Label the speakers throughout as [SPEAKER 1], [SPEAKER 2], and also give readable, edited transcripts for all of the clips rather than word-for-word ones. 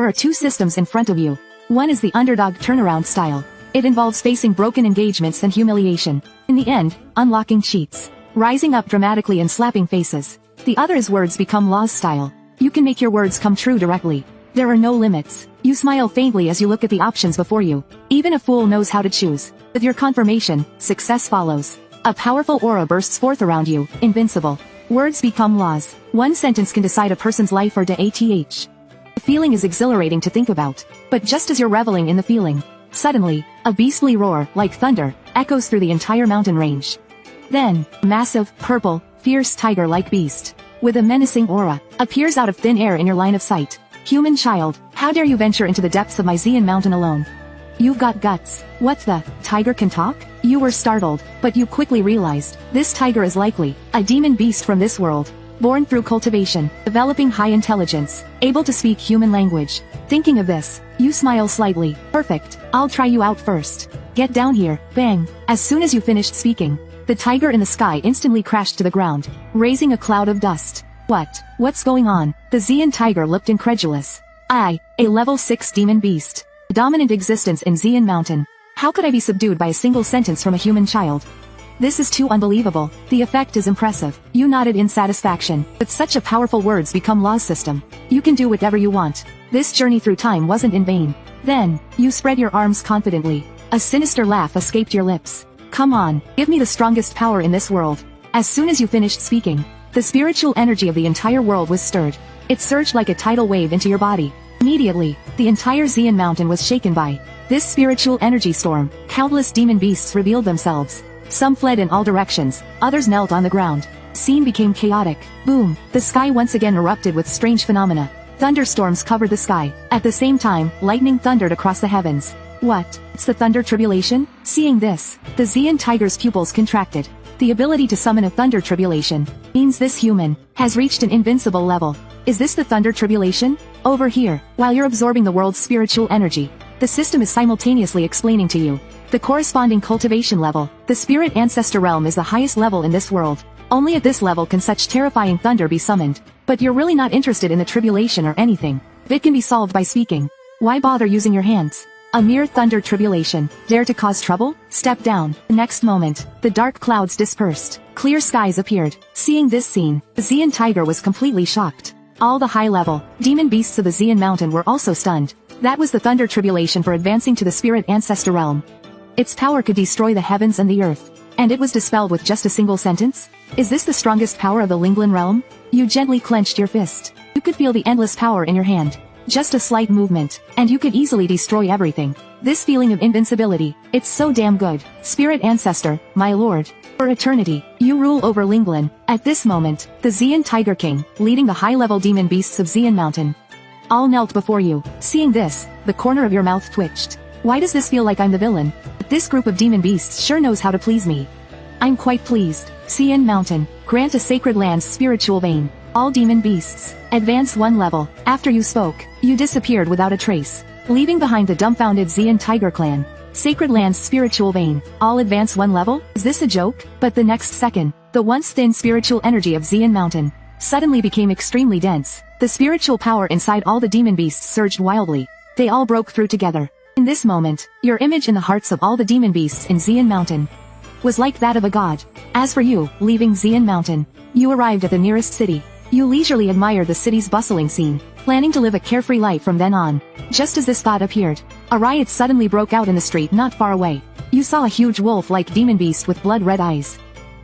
[SPEAKER 1] are two systems in front of you. One is the underdog turnaround style. It involves facing broken engagements and humiliation. In the end, unlocking cheats, rising up dramatically and slapping faces. The other is words become laws style. You can make your words come true directly. There are no limits. You smile faintly as you look at the options before you. Even a fool knows how to choose. With your confirmation, success follows. A powerful aura bursts forth around you, invincible. Words become laws. One sentence can decide a person's life or death. The feeling is exhilarating to think about. But just as you're reveling in the feeling, suddenly, a beastly roar, like thunder, echoes through the entire mountain range. Then, a massive, purple, fierce tiger-like beast, with a menacing aura, appears out of thin air in your line of sight. Human child, how dare you venture into the depths of my Xian mountain alone? You've got guts. What the? Tiger can talk? You were startled, but you quickly realized, this tiger is likely a demon beast from this world. Born through cultivation, developing high intelligence, able to speak human language. Thinking of this, you smile slightly. Perfect, I'll try you out first. Get down here, bang. As soon as you finished speaking, the tiger in the sky instantly crashed to the ground, raising a cloud of dust. What's going on? The Xian tiger looked incredulous. A level 6 demon beast. Dominant existence in Xian mountain. How could I be subdued by a single sentence from a human child? This is too unbelievable. The effect is impressive. You nodded in satisfaction. With such a powerful words become laws system. You can do whatever you want. This journey through time wasn't in vain. Then, you spread your arms confidently. A sinister laugh escaped your lips. Come on, give me the strongest power in this world. As soon as you finished speaking, the spiritual energy of the entire world was stirred. It surged like a tidal wave into your body. Immediately, the entire Xian mountain was shaken by this spiritual energy storm. Countless demon beasts revealed themselves. Some fled in all directions, others knelt on the ground. Scene became chaotic. Boom, the sky once again erupted with strange phenomena. Thunderstorms covered the sky. At the same time, lightning thundered across the heavens. What? It's the thunder tribulation? Seeing this, the Xian tiger's pupils contracted. The ability to summon a thunder tribulation means this human has reached an invincible level. Is this the thunder tribulation? Over here, while you're absorbing the world's spiritual energy, the system is simultaneously explaining to you the corresponding cultivation level. The spirit ancestor realm is the highest level in this world. Only at this level can such terrifying thunder be summoned. But you're really not interested in the tribulation or anything. It can be solved by speaking. Why bother using your hands? A mere thunder tribulation. Dare to cause trouble? Step down. The next moment, the dark clouds dispersed. Clear skies appeared. Seeing this scene, the Xian tiger was completely shocked. All the high-level demon beasts of the Xian mountain were also stunned. That was the thunder tribulation for advancing to the spirit ancestor realm. Its power could destroy the heavens and the earth. And it was dispelled with just a single sentence? Is this the strongest power of the Linglan realm? You gently clenched your fist. You could feel the endless power in your hand. Just a slight movement, and you could easily destroy everything. This feeling of invincibility, it's so damn good. Spirit ancestor, my lord. For eternity, you rule over Linglan. At this moment, the Xian Tiger King, leading the high-level demon beasts of Xian Mountain, all knelt before you. Seeing this, the corner of your mouth twitched. Why does this feel like I'm the villain? This group of demon beasts sure knows how to please me. I'm quite pleased. Xian Mountain, grant a sacred land's spiritual vein. All demon beasts, advance one level. After you spoke, you disappeared without a trace, leaving behind the dumbfounded Xian Tiger clan. Sacred land's spiritual vein, all advance one level? Is this a joke? But the next second, the once thin spiritual energy of Xian Mountain suddenly became extremely dense. The spiritual power inside all the demon beasts surged wildly. They all broke through together. In this moment, your image in the hearts of all the demon beasts in Xian Mountain was like that of a god. As for you, leaving Xian Mountain, you arrived at the nearest city. You leisurely admired the city's bustling scene, planning to live a carefree life from then on. Just as this thought appeared, a riot suddenly broke out in the street not far away. You saw a huge wolf-like demon beast with blood-red eyes,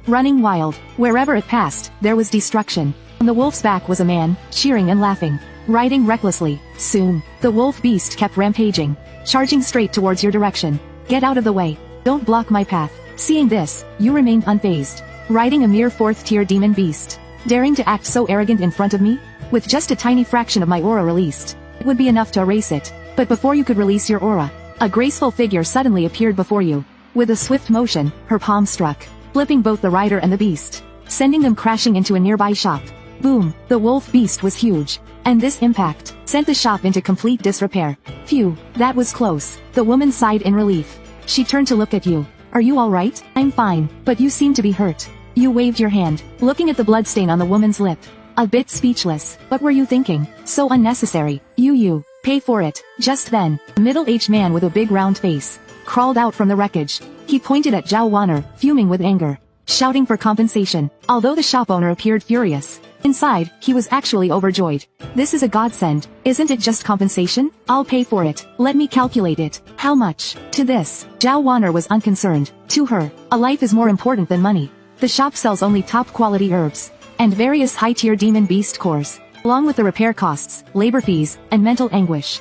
[SPEAKER 1] running wild. Wherever it passed, there was destruction. On the wolf's back was a man, cheering and laughing, riding recklessly. Soon, the wolf beast kept rampaging, charging straight towards your direction. Get out of the way. Don't block my path. Seeing this, you remained unfazed, riding a mere fourth-tier demon beast. Daring to act so arrogant in front of me? With just a tiny fraction of my aura released, it would be enough to erase it. But before you could release your aura, a graceful figure suddenly appeared before you. With a swift motion, her palm struck, flipping both the rider and the beast, sending them crashing into a nearby shop. Boom, the wolf beast was huge, and this impact sent the shop into complete disrepair. Phew, that was close. The woman sighed in relief. She turned to look at you. Are you alright? I'm fine, but you seem to be hurt. You waved your hand, looking at the bloodstain on the woman's lip. A bit speechless. What were you thinking? So unnecessary. You. Pay for it. Just then, a middle-aged man with a big round face crawled out from the wreckage. He pointed at Zhao Wan'er, fuming with anger, shouting for compensation. Although the shop owner appeared furious, inside, he was actually overjoyed. This is a godsend. Isn't it just compensation? I'll pay for it. Let me calculate it. How much? To this, Zhao Wan'er was unconcerned. To her, a life is more important than money. The shop sells only top-quality herbs and various high-tier demon beast cores, along with the repair costs, labor fees, and mental anguish.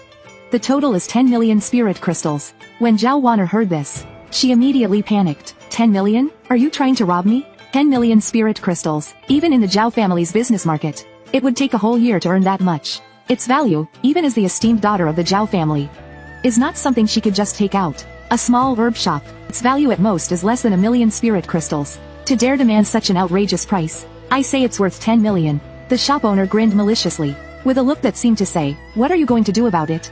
[SPEAKER 1] The total is 10 million spirit crystals. When Zhao Wan'er heard this, she immediately panicked. 10 million? Are you trying to rob me? 10 million spirit crystals, even in the Zhao family's business market. It would take a whole year to earn that much. Its value, even as the esteemed daughter of the Zhao family, is not something she could just take out. A small herb shop, its value at most is less than 1 million spirit crystals. To dare demand such an outrageous price, I say it's worth 10 million. The shop owner grinned maliciously, with a look that seemed to say, what are you going to do about it?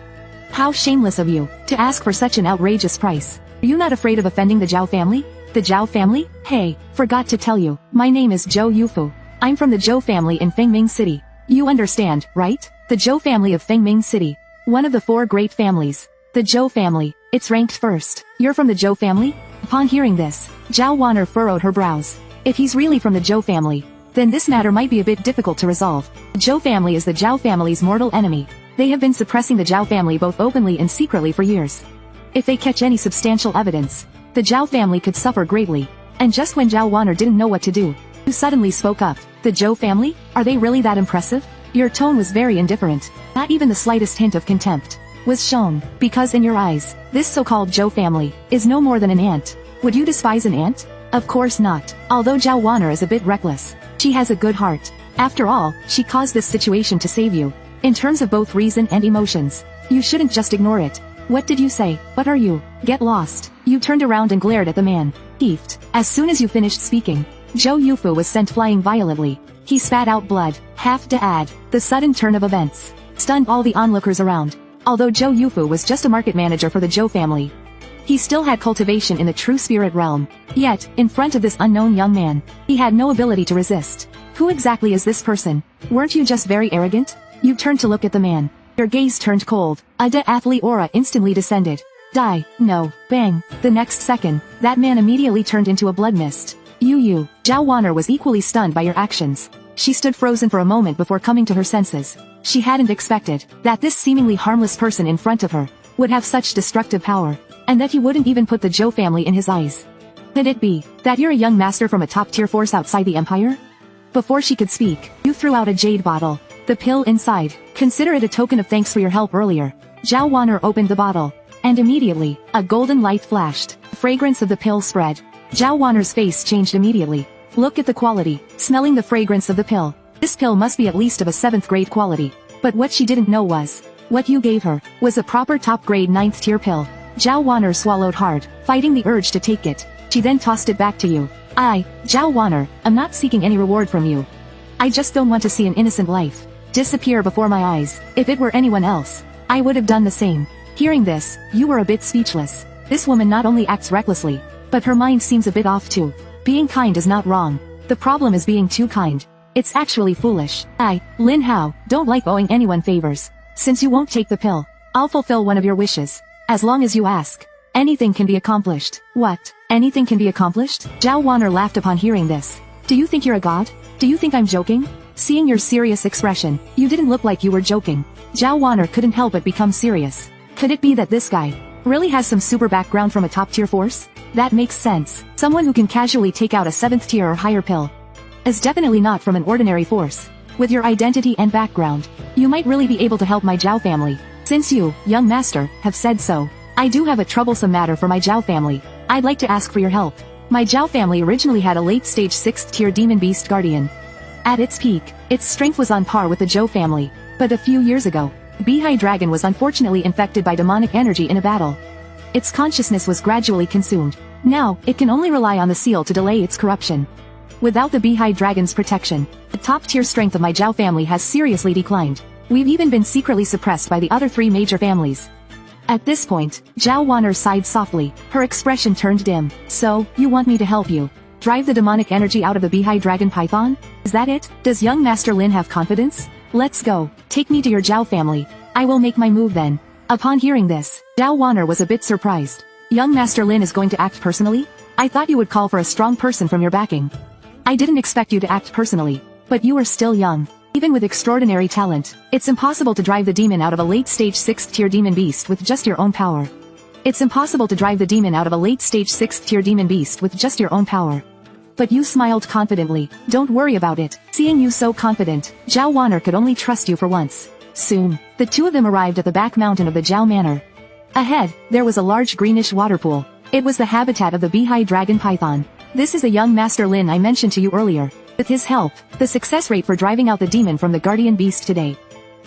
[SPEAKER 1] How shameless of you, to ask for such an outrageous price. Are you not afraid of offending the Zhao family? The Zhao family? Hey, forgot to tell you, my name is Zhou Yufu. I'm from the Zhou family in Fengming City. You understand, right? The Zhou family of Fengming City. One of the 4 great families. The Zhou family, it's ranked first. You're from the Zhou family? Upon hearing this, Zhao Wan'er furrowed her brows. If he's really from the Zhou family, then this matter might be a bit difficult to resolve. The Zhou family is the Zhao family's mortal enemy. They have been suppressing the Zhao family both openly and secretly for years. If they catch any substantial evidence, the Zhao family could suffer greatly. And just when Zhao Wan'er didn't know what to do, you suddenly spoke up. The Zhou family? Are they really that impressive? Your tone was very indifferent. Not even the slightest hint of contempt was shown, because in your eyes, this so-called Zhou family is no more than an ant. Would you despise an ant? Of course not. Although Zhao Wan'er is a bit reckless, she has a good heart. After all, she caused this situation to save you. In terms of both reason and emotions, you shouldn't just ignore it. What did you say? What are you? Get lost. You turned around and glared at the man. Heaved. As soon as you finished speaking, Zhou Yufu was sent flying violently. He spat out blood. Have to add, the sudden turn of events stunned all the onlookers around. Although Zhou Yufu was just a market manager for the Zhou family, he still had cultivation in the true spirit realm. Yet, in front of this unknown young man, he had no ability to resist. Who exactly is this person? Weren't you just very arrogant? You turned to look at the man. Your gaze turned cold. A deathly aura instantly descended. Die. No. Bang. The next second, that man immediately turned into a blood mist. You. Zhao Wan'er was equally stunned by your actions. She stood frozen for a moment before coming to her senses. She hadn't expected that this seemingly harmless person in front of her would have such destructive power, and that he wouldn't even put the Zhou family in his eyes. Could it be that you're a young master from a top-tier force outside the empire? Before she could speak, you threw out a jade bottle. The pill inside. Consider it a token of thanks for your help earlier. Zhao Wan'er opened the bottle, and immediately, a golden light flashed. The fragrance of the pill spread. Zhao Wan'er's face changed immediately. Look at the quality. Smelling the fragrance of the pill. This pill must be at least of a 7th grade quality. But what she didn't know was, what you gave her was a proper top grade 9th tier pill. Zhao Wan'er swallowed hard, fighting the urge to take it. She then tossed it back to you. Zhao Wan'er, I'm not seeking any reward from you. I just don't want to see an innocent life disappear before my eyes. If it were anyone else, I would have done the same. Hearing this, you were a bit speechless. This woman not only acts recklessly, but her mind seems a bit off too. Being kind is not wrong. The problem is being too kind. It's actually foolish. Lin Hao, don't like owing anyone favors. Since you won't take the pill, I'll fulfill one of your wishes. As long as you ask. Anything can be accomplished. What? Anything can be accomplished? Zhao Wan'er laughed upon hearing this. Do you think you're a god? Do you think I'm joking? Seeing your serious expression, you didn't look like you were joking. Zhao Wan'er couldn't help but become serious. Could it be that this guy really has some super background from a top-tier force? That makes sense. Someone who can casually take out a 7th tier or higher pill is definitely not from an ordinary force. With your identity and background, you might really be able to help my Zhao family. Since you, young master, have said so, I do have a troublesome matter for my Zhao family. I'd like to ask for your help. My Zhao family originally had a late-stage 6th tier demon beast guardian. At its peak, its strength was on par with the Zhou family, but a few years ago, Beihai Dragon was unfortunately infected by demonic energy in a battle. Its consciousness was gradually consumed. Now, it can only rely on the seal to delay its corruption. Without the Beihai Dragon's protection, the top-tier strength of my Zhao family has seriously declined. We've even been secretly suppressed by the other 3 major families. At this point, Zhao Wan'er sighed softly. Her expression turned dim. So, you want me to help you drive the demonic energy out of the Beihai Dragon Python? Is that it? Does young Master Lin have confidence? Let's go. Take me to your Zhao family. I will make my move then. Upon hearing this, Zhao Wan'er was a bit surprised. Young Master Lin is going to act personally? I thought you would call for a strong person from your backing. I didn't expect you to act personally. But you are still young. Even with extraordinary talent, it's impossible to drive the demon out of a late-stage 6th tier demon beast with just your own power. It's impossible to drive the demon out of a late-stage 6th tier demon beast with just your own power. But you smiled confidently. Don't worry about it. Seeing you so confident, Zhao Wan'er could only trust you for once. Soon, the two of them arrived at the back mountain of the Zhao Manor. Ahead, there was a large greenish water pool. It was the habitat of the Beehive Dragon Python. This is the young Master Lin I mentioned to you earlier. With his help, the success rate for driving out the demon from the Guardian Beast today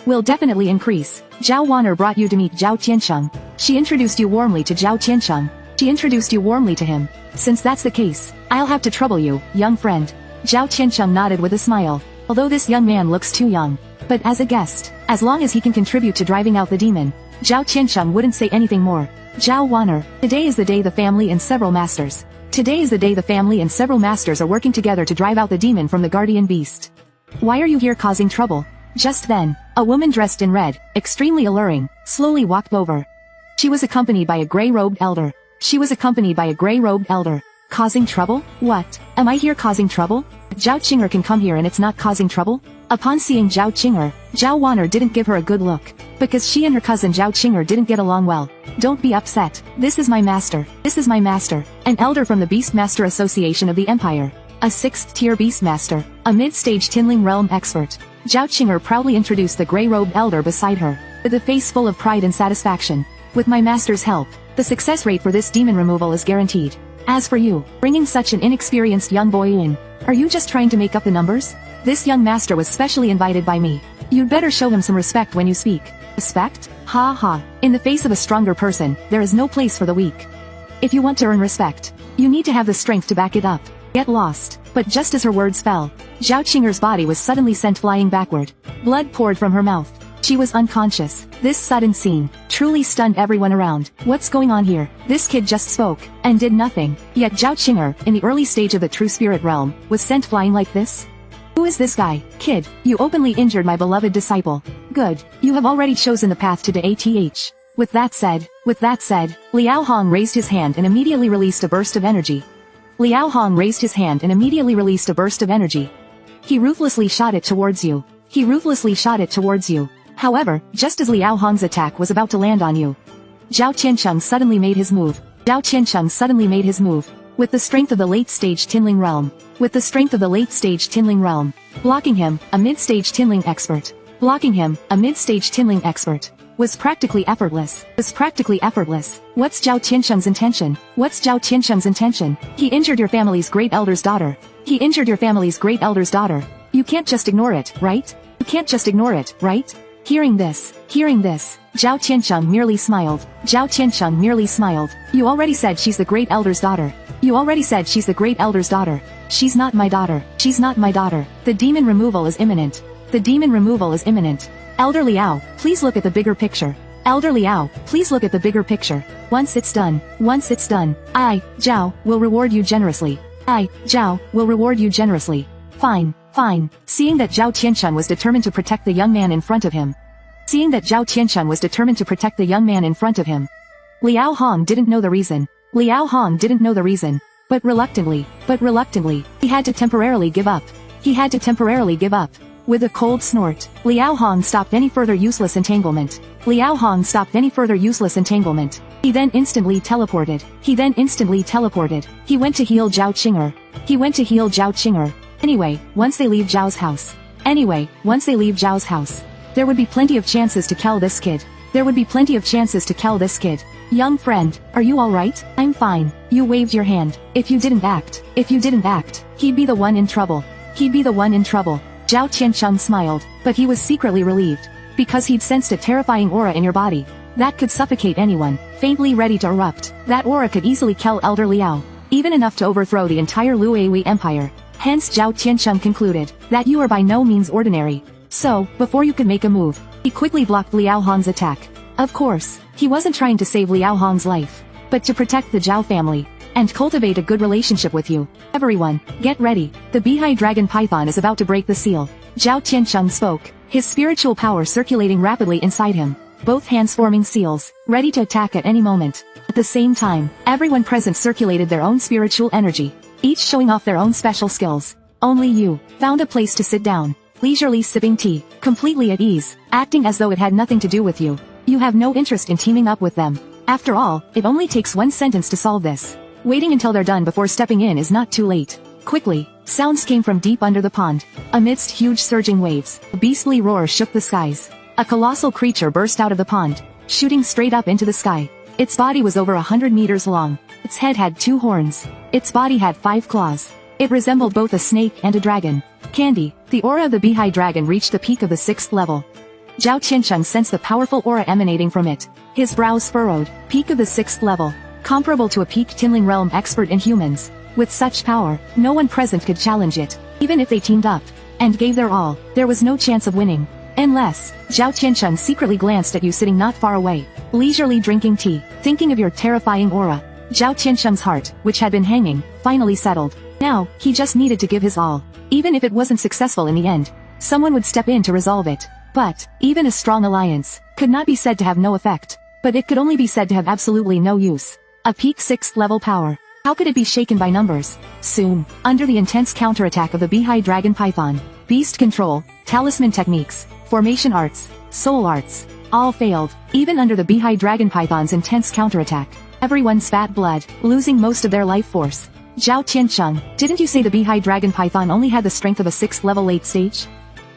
[SPEAKER 1] will definitely increase. Zhao Wan'er brought you to meet Zhao Qiansheng. She introduced you warmly to Zhao Qiansheng. She introduced you warmly to him. Since that's the case, I'll have to trouble you, young friend. Zhao Qiansheng nodded with a smile. Although this young man looks too young, but as a guest, as long as he can contribute to driving out the demon, Zhao Qiansheng wouldn't say anything more. Zhao Wan'er, today is the day the family and several masters. Today is the day the family and several masters are working together to drive out the demon from the Guardian Beast. Why are you here causing trouble? Just then, a woman dressed in red, extremely alluring, slowly walked over. She was accompanied by a gray-robed elder. She was accompanied by a gray-robed elder. Causing trouble? What? Am I here causing trouble? Zhao Qinger can come here and it's not causing trouble? Upon seeing Zhao Qinger, Zhao Wan'er didn't give her a good look. Because she and her cousin Zhao Qinger didn't get along well. Don't be upset. This is my master. This is my master. An elder from the Beastmaster Association of the Empire. A 6th tier Beastmaster. A mid-stage Tinling Realm expert. Zhao Qinger proudly introduced the gray-robed elder beside her, with a face full of pride and satisfaction. With my master's help, the success rate for this demon removal is guaranteed. As for you, bringing such an inexperienced young boy in, are you just trying to make up the numbers? This young master was specially invited by me. You'd better show him some respect when you speak. Respect? Ha ha. In the face of a stronger person, there is no place for the weak. If you want to earn respect, you need to have the strength to back it up. Get lost. But just as her words fell, Zhao Qinger's body was suddenly sent flying backward. Blood poured from her mouth. She was unconscious. This sudden scene truly stunned everyone around. What's going on here? This kid just spoke and did nothing. Yet Zhao Qinger, in the early stage of the true spirit realm, was sent flying like this? Who is this guy? Kid, you openly injured my beloved disciple. Good. You have already chosen the path to the ATH. With that said, Liao Hong raised his hand and immediately released a burst of energy. Liao Hong raised his hand and immediately released a burst of energy. He ruthlessly shot it towards you. He ruthlessly shot it towards you. However, just as Liao Hong's attack was about to land on you, Zhao Qiansheng suddenly made his move. Zhao Qiansheng suddenly made his move. With the strength of the late-stage Tinling Realm. With the strength of the late-stage Tinling Realm. Blocking him, a mid-stage Tinling expert. Blocking him, a mid-stage Tinling expert. Was practically effortless. Was practically effortless. What's Zhao Qiansheng's intention? What's Zhao Qiansheng's intention? He injured your family's great elder's daughter. He injured your family's great elder's daughter. You can't just ignore it, right? You can't just ignore it, right? Hearing this, Zhao Qiansheng merely smiled. Zhao Qiansheng merely smiled. You already said she's the great elder's daughter. You already said she's the great elder's daughter. She's not my daughter. She's not my daughter. The demon removal is imminent. The demon removal is imminent. Elder Liao, please look at the bigger picture. Elder Liao, please look at the bigger picture. Once it's done, I, Zhao, will reward you generously. I, Zhao, will reward you generously. Fine. Seeing that Zhao Qiansheng was determined to protect the young man in front of him. Liao Hong didn't know the reason. But reluctantly, he had to temporarily give up. With a cold snort, Liao Hong stopped any further useless entanglement. He then instantly teleported. He went to heal Zhao Qinger. Anyway, once they leave Zhao's house, there would be plenty of chances to kill this kid. Young friend, are you alright? I'm fine. You waved your hand. If you didn't act, he'd be the one in trouble. Zhao Qiansheng smiled, but he was secretly relieved. Because he'd sensed a terrifying aura in your body that could suffocate anyone, faintly ready to erupt. That aura could easily kill Elder Liao, even enough to overthrow the entire Luohui Empire. Hence Zhao Qiansheng concluded that you are by no means ordinary. So, before you could make a move, he quickly blocked Liao Hong's attack. Of course, he wasn't trying to save Liao Hong's life, but to protect the Zhao family, and cultivate a good relationship with you. Everyone, get ready. The Beehive Dragon Python is about to break the seal. Zhao Qiansheng spoke, his spiritual power circulating rapidly inside him. both hands forming seals, ready to attack at any moment. At the same time, everyone present circulated their own spiritual energy, each showing off their own special skills. Only you found a place to sit down, leisurely sipping tea, completely at ease, acting as though it had nothing to do with you. You have no interest in teaming up with them. After all, it only takes one sentence to solve this. Waiting until they're done before stepping in is not too late. Quickly, sounds came from deep under the pond. Amidst huge surging waves, a beastly roar shook the skies. A colossal creature burst out of the pond, shooting straight up into the sky. Its body was over 100 meters long. Its head had 2 horns. Its body had 5 claws. It resembled both a snake and a dragon. Candy, the aura of the Beehive Dragon reached the peak of the 6th level. Zhao Qiansheng sensed the powerful aura emanating from it. His brows furrowed. Peak of the 6th level. Comparable to a peak Tinling realm expert in humans. With such power, no one present could challenge it. Even if they teamed up and gave their all, there was no chance of winning. Unless, Zhao Qiansheng secretly glanced at you sitting not far away, leisurely drinking tea, thinking of your terrifying aura. Zhao Qiansheng's heart, which had been hanging, finally settled. Now, he just needed to give his all. Even if it wasn't successful in the end, someone would step in to resolve it. But, even a strong alliance, could not be said to have no effect. But it could only be said to have absolutely no use. A peak 6th level power. How could it be shaken by numbers? Soon, under the intense counterattack of the Beehive Dragon Python, beast control, talisman techniques, formation arts, soul arts, all failed. Even under the Beehive Dragon Python's intense counterattack, everyone spat blood, losing most of their life force. Zhao Qiansheng, didn't you say the Beehive Dragon Python only had the strength of a 6th level late stage?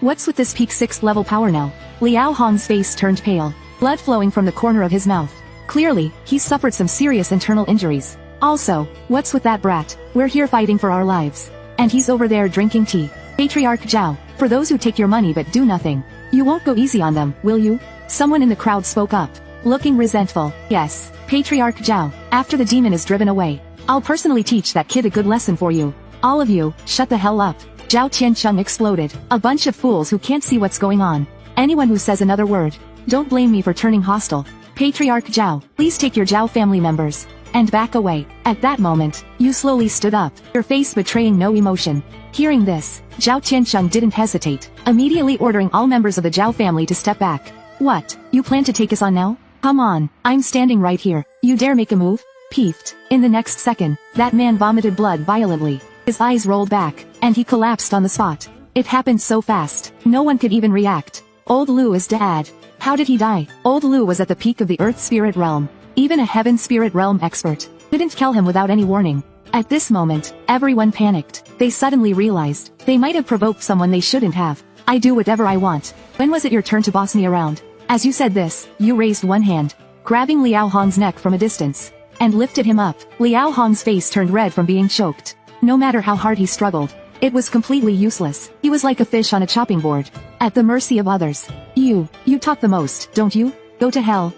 [SPEAKER 1] What's with this peak 6th level power now? Liao Hong's face turned pale, blood flowing from the corner of his mouth. Clearly, he's suffered some serious internal injuries. Also, what's with that brat? We're here fighting for our lives. And he's over there drinking tea. Patriarch Zhao, for those who take your money but do nothing, you won't go easy on them, will you? Someone in the crowd spoke up, looking resentful. Yes, Patriarch Zhao, after the demon is driven away, I'll personally teach that kid a good lesson for you. All of you, shut the hell up. Zhao Qiansheng exploded. A bunch of fools who can't see what's going on. Anyone who says another word, don't blame me for turning hostile. Patriarch Zhao, please take your Zhao family members and back away. At that moment, you slowly stood up, your face betraying no emotion. Hearing this, Zhao Qiansheng didn't hesitate, immediately ordering all members of the Zhao family to step back. What, you plan to take us on now? Come on, I'm standing right here. You dare make a move? Peeved. In the next second, that man vomited blood violently. His eyes rolled back, and he collapsed on the spot. It happened so fast, no one could even react. Old Lu is dead. How did he die? Old Lu was at the peak of the Earth Spirit Realm. Even a Heaven Spirit Realm expert didn't kill him without any warning. At this moment, everyone panicked. They suddenly realized they might have provoked someone they shouldn't have. I do whatever I want. When was it your turn to boss me around? As you said this, you raised one hand, grabbing Liao Hong's neck from a distance, and lifted him up. Liao Hong's face turned red from being choked. No matter how hard he struggled, it was completely useless. He was like a fish on a chopping board, at the mercy of others. You talk the most, don't you? Go to hell.